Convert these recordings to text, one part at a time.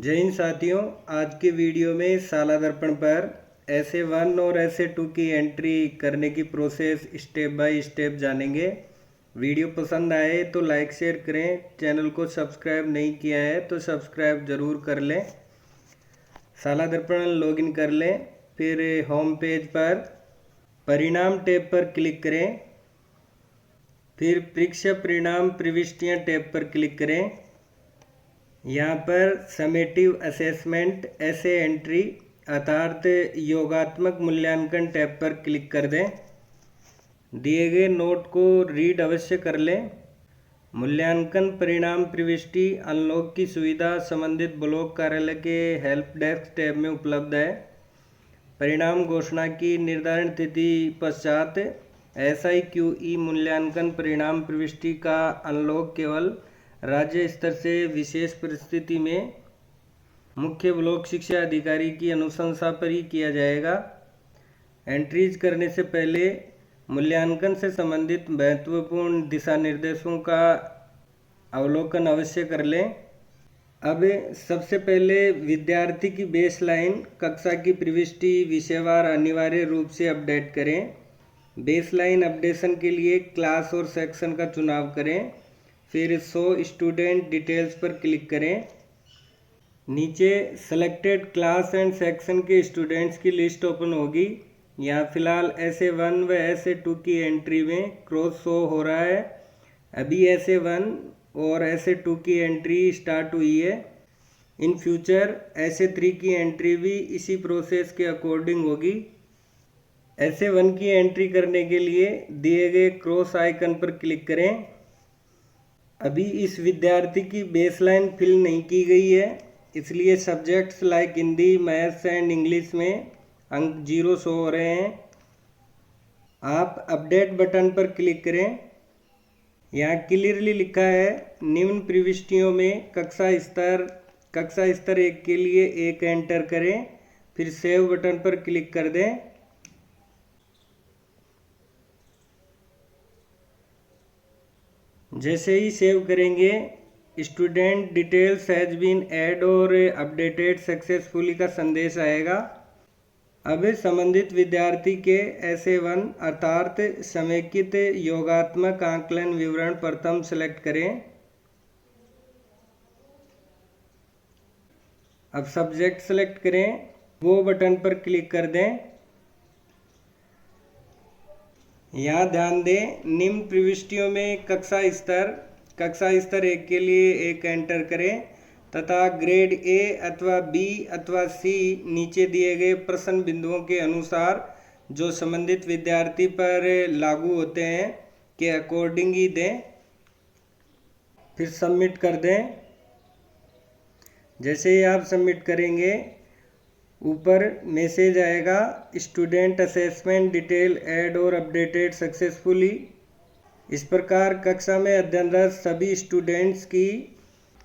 जय हिंद साथियों। आज के वीडियो में शाला दर्पण पर ऐसे 1 और ऐसे 2 की एंट्री करने की प्रोसेस स्टेप बाय स्टेप जानेंगे। वीडियो पसंद आए तो लाइक शेयर करें। चैनल को सब्सक्राइब नहीं किया है तो सब्सक्राइब ज़रूर कर लें। शाला दर्पण लॉगिन कर लें। फिर होम पेज पर परिणाम टैब पर क्लिक करें। फिर परीक्षा परिणाम प्रविष्टियाँ टैब पर क्लिक करें। यहाँ पर समेटिव असेसमेंट ऐसे एंट्री अर्थात योगात्मक मूल्यांकन टैब पर क्लिक कर दें। दिए गए नोट को रीड अवश्य कर लें। मूल्यांकन परिणाम प्रविष्टि अनलॉक की सुविधा संबंधित ब्लॉक कार्यालय के हेल्प डेस्क टैब में उपलब्ध है। परिणाम घोषणा की निर्धारण तिथि पश्चात SIQE मूल्यांकन परिणाम प्रविष्टि का अनलॉक केवल राज्य स्तर से विशेष परिस्थिति में मुख्य ब्लॉक शिक्षा अधिकारी की अनुशंसा पर ही किया जाएगा। एंट्रीज करने से पहले मूल्यांकन से संबंधित महत्वपूर्ण दिशा निर्देशों का अवलोकन अवश्य कर लें। अब सबसे पहले विद्यार्थी की बेसलाइन कक्षा की प्रविष्टि विषयवार अनिवार्य रूप से अपडेट करें। बेसलाइन अपडेशन के लिए क्लास और सेक्शन का चुनाव करें। फिर शो स्टूडेंट डिटेल्स पर क्लिक करें। नीचे सेलेक्टेड क्लास एंड सेक्शन के स्टूडेंट्स की लिस्ट ओपन होगी। यहाँ फिलहाल SA1 व SA2 की एंट्री में क्रॉस शो हो रहा है। अभी SA1 और SA2 की एंट्री स्टार्ट हुई है। इन फ्यूचर SA3 की एंट्री भी इसी प्रोसेस के अकॉर्डिंग होगी। SA1 की एंट्री करने के लिए दिए गए क्रॉस आइकन पर क्लिक करें। अभी इस विद्यार्थी की बेसलाइन फिल नहीं की गई है, इसलिए subjects like Hindi, maths and English में अंक 0 शो हो रहे हैं। आप अपडेट बटन पर क्लिक करें। यहाँ क्लियरली लिखा है निम्न प्रविष्टियों में कक्षा स्तर 1 के लिए 1 एंटर करें। फिर सेव बटन पर क्लिक कर दें। जैसे ही सेव करेंगे student details has been add और अपडेटेड सक्सेसफुली का संदेश आएगा। अब संबंधित विद्यार्थी के SA1 अर्थात समेकित योगात्मक आकलन विवरण प्रथम सेलेक्ट करें। अब सब्जेक्ट सेलेक्ट करें, वो बटन पर क्लिक कर दें। यहाँ ध्यान दें निम्न प्रविष्टियों में कक्षा स्तर 1 के लिए 1 एंटर करें तथा ग्रेड A अथवा B अथवा C नीचे दिए गए प्रश्न बिंदुओं के अनुसार जो संबंधित विद्यार्थी पर लागू होते हैं के अकॉर्डिंग ही दें। फिर सबमिट कर दें। जैसे ही आप सबमिट करेंगे ऊपर मैसेज आएगा स्टूडेंट असेसमेंट डिटेल ऐड और अपडेटेड सक्सेसफुली। इस प्रकार कक्षा में अध्ययनरत सभी स्टूडेंट्स की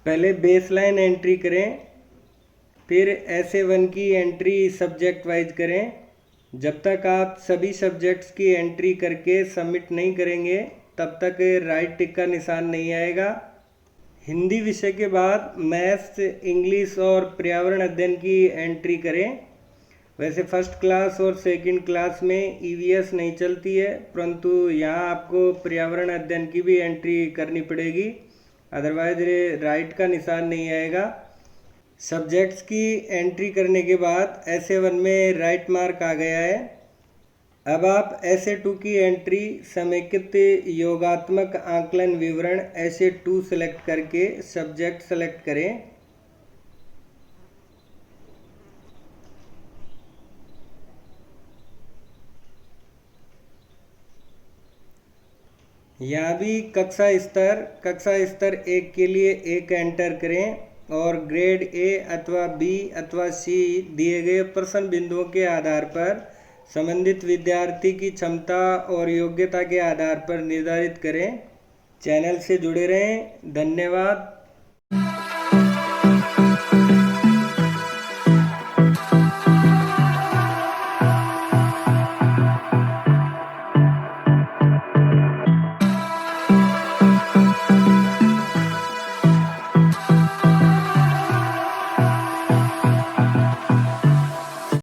पहले बेसलाइन एंट्री करें, फिर SA1 की एंट्री सब्जेक्ट वाइज करें। जब तक आप सभी सब्जेक्ट्स की एंट्री करके सबमिट नहीं करेंगे तब तक राइट टिक का निशान नहीं आएगा। हिंदी विषय के बाद मैथ्स, इंग्लिश और पर्यावरण अध्ययन की एंट्री करें। वैसे फर्स्ट क्लास और सेकंड क्लास में EVS नहीं चलती है, परंतु यहाँ आपको पर्यावरण अध्ययन की भी एंट्री करनी पड़ेगी, अदरवाइज राइट का निशान नहीं आएगा। सब्जेक्ट्स की एंट्री करने के बाद SA1 में राइट मार्क आ गया है। अब आप SA2 की एंट्री समेकित योगात्मक आकलन विवरण SA2 सेलेक्ट करके सब्जेक्ट सेलेक्ट करें। यहाँ भी कक्षा स्तर 1 के लिए 1 एंटर करें और ग्रेड A अथवा B अथवा C दिए गए प्रश्न बिंदुओं के आधार पर संबंधित विद्यार्थी की क्षमता और योग्यता के आधार पर निर्धारित करें। चैनल से जुड़े रहें। धन्यवाद।